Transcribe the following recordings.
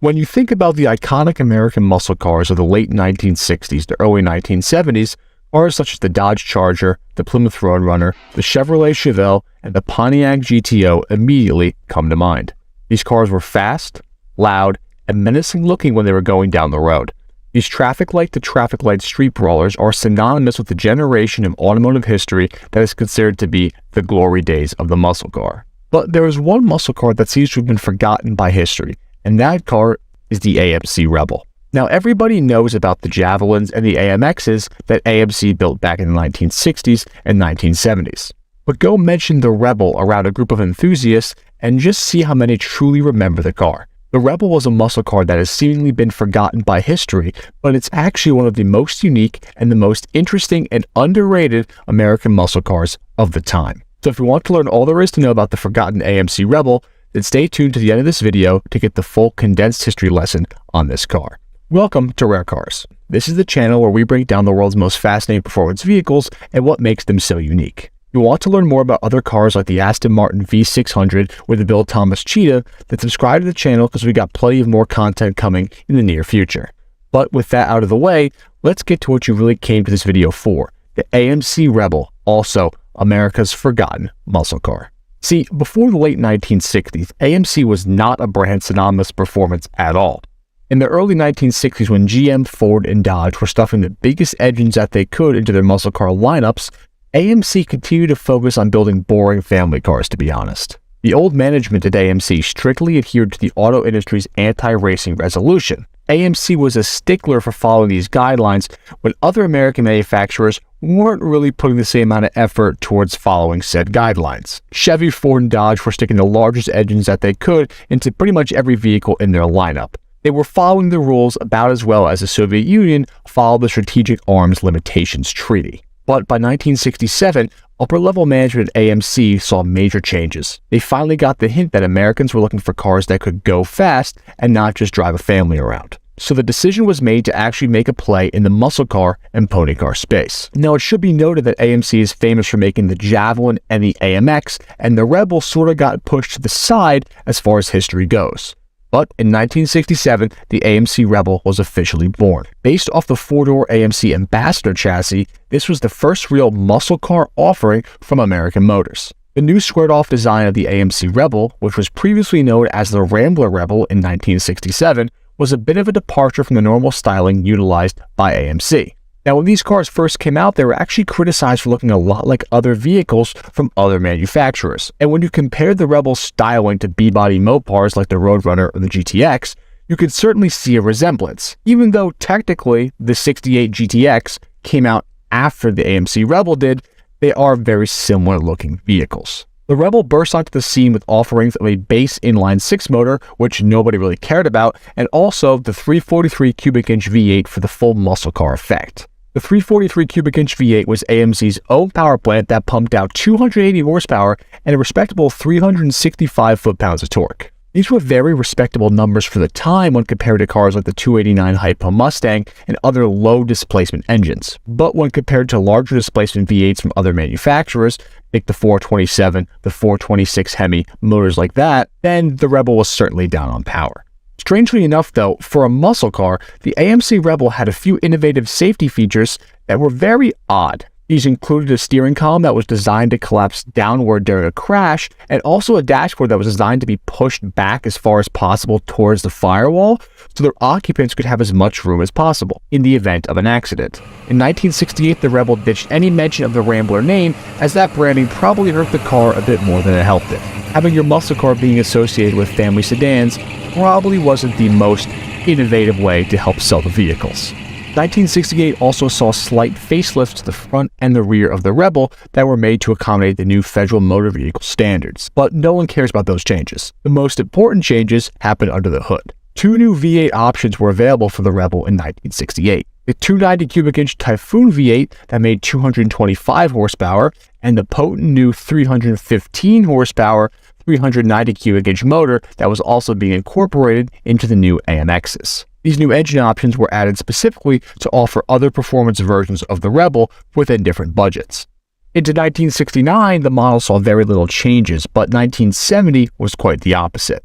When you think about the iconic American muscle cars of the late 1960s to early 1970s, cars such as the Dodge Charger, the Plymouth Roadrunner, the Chevrolet Chevelle, and the Pontiac GTO immediately come to mind. These cars were fast, loud, and menacing looking when they were going down the road. These traffic light to traffic light street brawlers are synonymous with the generation of automotive history that is considered to be the glory days of the muscle car. But there is one muscle car that seems to have been forgotten by history, and that car is the AMC Rebel. Now, everybody knows about the Javelins and the AMXs that AMC built back in the 1960s and 1970s. But go mention the Rebel around a group of enthusiasts and just see how many truly remember the car. The Rebel was a muscle car that has seemingly been forgotten by history, but it's actually one of the most unique and the most interesting and underrated American muscle cars of the time. So if you want to learn all there is to know about the forgotten AMC Rebel, then stay tuned to the end of this video to get the full condensed history lesson on this car. Welcome to Rare Cars. This is the channel where we break down the world's most fascinating performance vehicles and what makes them so unique. If you want to learn more about other cars like the Aston Martin V600 or the Bill Thomas Cheetah, then subscribe to the channel because we got plenty of more content coming in the near future. But with that out of the way, let's get to what you really came to this video for, the AMC Rebel, also America's forgotten muscle car. See, before the late 1960s, AMC was not a brand synonymous with performance at all. In the early 1960s, when GM, Ford, and Dodge were stuffing the biggest engines that they could into their muscle car lineups, AMC continued to focus on building boring family cars, to be honest. The old management at AMC strictly adhered to the auto industry's anti-racing resolution. AMC was a stickler for following these guidelines when other American manufacturers weren't really putting the same amount of effort towards following said guidelines. Chevy, Ford, and Dodge were sticking the largest engines that they could into pretty much every vehicle in their lineup. They were following the rules about as well as the Soviet Union followed the Strategic Arms Limitations Treaty. But by 1967, upper-level management at AMC saw major changes. They finally got the hint that Americans were looking for cars that could go fast and not just drive a family around. So the decision was made to actually make a play in the muscle car and pony car space. Now, it should be noted that AMC is famous for making the Javelin and the AMX, and the Rebel sort of got pushed to the side as far as history goes. But in 1967, the AMC Rebel was officially born. Based off the four-door AMC Ambassador chassis, this was the first real muscle car offering from American Motors. The new squared-off design of the AMC Rebel, which was previously known as the Rambler Rebel in 1967, was a bit of a departure from the normal styling utilized by AMC. Now, when these cars first came out, they were actually criticized for looking a lot like other vehicles from other manufacturers. And when you compared the Rebel's styling to B-body Mopars like the Roadrunner or the GTX, you could certainly see a resemblance. Even though technically the 68 GTX came out after the AMC Rebel did, they are very similar looking vehicles. The Rebel burst onto the scene with offerings of a base inline-six motor, which nobody really cared about, and also the 343 cubic inch V8 for the full muscle car effect. The 343 cubic inch V8 was AMC's own power plant that pumped out 280 horsepower and a respectable 365 foot-pounds of torque. These were very respectable numbers for the time when compared to cars like the 289 Hypo Mustang and other low-displacement engines. But when compared to larger displacement V8s from other manufacturers, like the 427, the 426 Hemi, motors like that, then the Rebel was certainly down on power. Strangely enough though, for a muscle car, the AMC Rebel had a few innovative safety features that were very odd. These included a steering column that was designed to collapse downward during a crash, and also a dashboard that was designed to be pushed back as far as possible towards the firewall, so their occupants could have as much room as possible in the event of an accident. In 1968, the Rebel ditched any mention of the Rambler name, as that branding probably hurt the car a bit more than it helped it. Having your muscle car being associated with family sedans probably wasn't the most innovative way to help sell the vehicles. 1968 also saw slight facelifts to the front and the rear of the Rebel that were made to accommodate the new federal motor vehicle standards, but no one cares about those changes. The most important changes happened under the hood. Two new V8 options were available for the Rebel in 1968. The 290 cubic inch Typhoon V8 that made 225 horsepower and the potent new 315 horsepower 390 cubic inch motor that was also being incorporated into the new AMXs. These new engine options were added specifically to offer other performance versions of the Rebel within different budgets. Into 1969, the model saw very little changes, but 1970 was quite the opposite.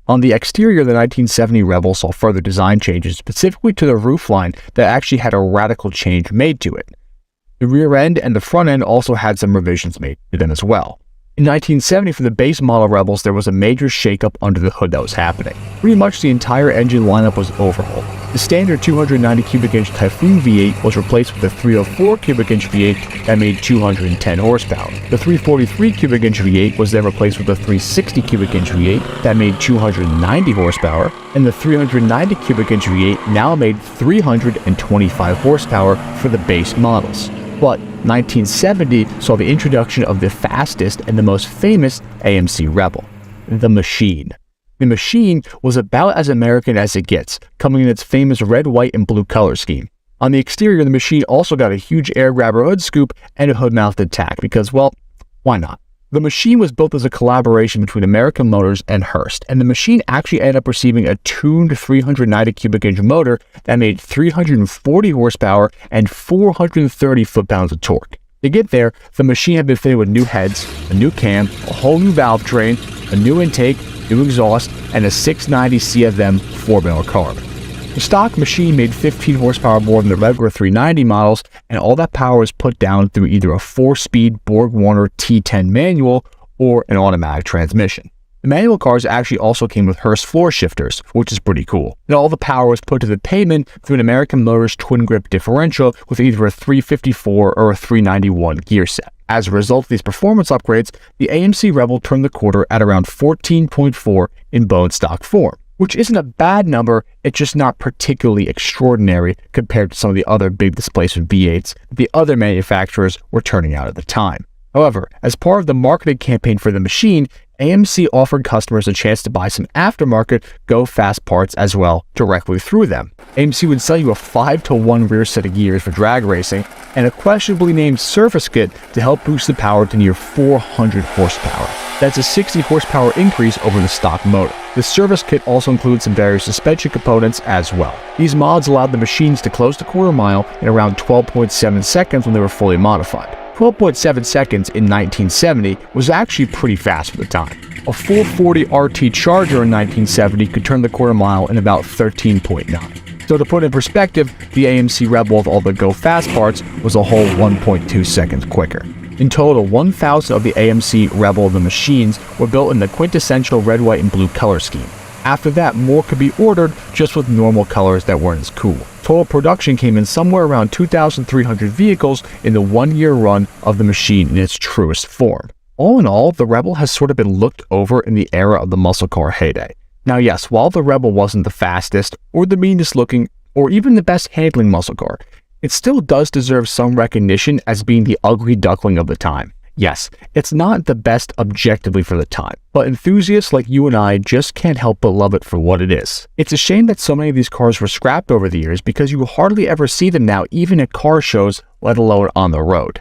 On the exterior, the 1970 Rebel saw further design changes, specifically to the roofline that actually had a radical change made to it. The rear end and the front end also had some revisions made to them as well. In 1970, for the base model Rebels, there was a major shakeup under the hood that was happening. Pretty much the entire engine lineup was overhauled. The standard 290 cubic inch Typhoon V8 was replaced with a 304 cubic inch V8 that made 210 horsepower. The 343 cubic inch V8 was then replaced with a 360 cubic inch V8 that made 290 horsepower, and the 390 cubic inch V8 now made 325 horsepower for the base models. But 1970 saw the introduction of the fastest and the most famous AMC Rebel, the Machine. The Machine was about as American as it gets, coming in its famous red, white, and blue color scheme. On the exterior, the Machine also got a huge air grabber hood scoop and a hood-mounted tack because, well, why not? The Machine was built as a collaboration between American Motors and Hurst, and the Machine actually ended up receiving a tuned 390 cubic inch motor that made 340 horsepower and 430 foot-pounds of torque. To get there, the Machine had been fitted with new heads, a new cam, a whole new valve train, a new intake, new exhaust, and a 690 CFM 4-barrel carb. The stock Machine made 15 horsepower more than the regular 390 models, and all that power was put down through either a 4-speed Borg-Warner T10 manual or an automatic transmission. The manual cars actually also came with Hurst floor shifters, which is pretty cool. And all the power was put to the pavement through an American Motors twin-grip differential with either a 354 or a 391 gear set. As a result of these performance upgrades, the AMC Rebel turned the quarter at around 14.4 in bone stock form, which isn't a bad number, it's just not particularly extraordinary compared to some of the other big displacement V8s that the other manufacturers were turning out at the time. However, as part of the marketing campaign for the Machine, AMC offered customers a chance to buy some aftermarket go-fast parts as well directly through them. AMC would sell you a 5-to-1 rear set of gears for drag racing and a questionably named surface kit to help boost the power to near 400 horsepower. That's a 60 horsepower increase over the stock motor. The service kit also includes some various suspension components as well. These mods allowed the Machines to close the quarter mile in around 12.7 seconds when they were fully modified. 12.7 seconds in 1970 was actually pretty fast for the time. A 440 RT Charger in 1970 could turn the quarter mile in about 13.9. So to put in perspective, the AMC Rebel with all the go-fast parts was a whole 1.2 seconds quicker. In total, 1,000 of the AMC Rebel the Machines were built in the quintessential red, white, and blue color scheme. After that, more could be ordered just with normal colors that weren't as cool. Total production came in somewhere around 2,300 vehicles in the 1-year run of the Machine in its truest form. All in all, the Rebel has sort of been looked over in the era of the muscle car heyday. Now yes, while the Rebel wasn't the fastest, or the meanest looking, or even the best handling muscle car, it still does deserve some recognition as being the ugly duckling of the time. Yes, it's not the best objectively for the time, but enthusiasts like you and I just can't help but love it for what it is. It's a shame that so many of these cars were scrapped over the years because you hardly ever see them now even at car shows, let alone on the road.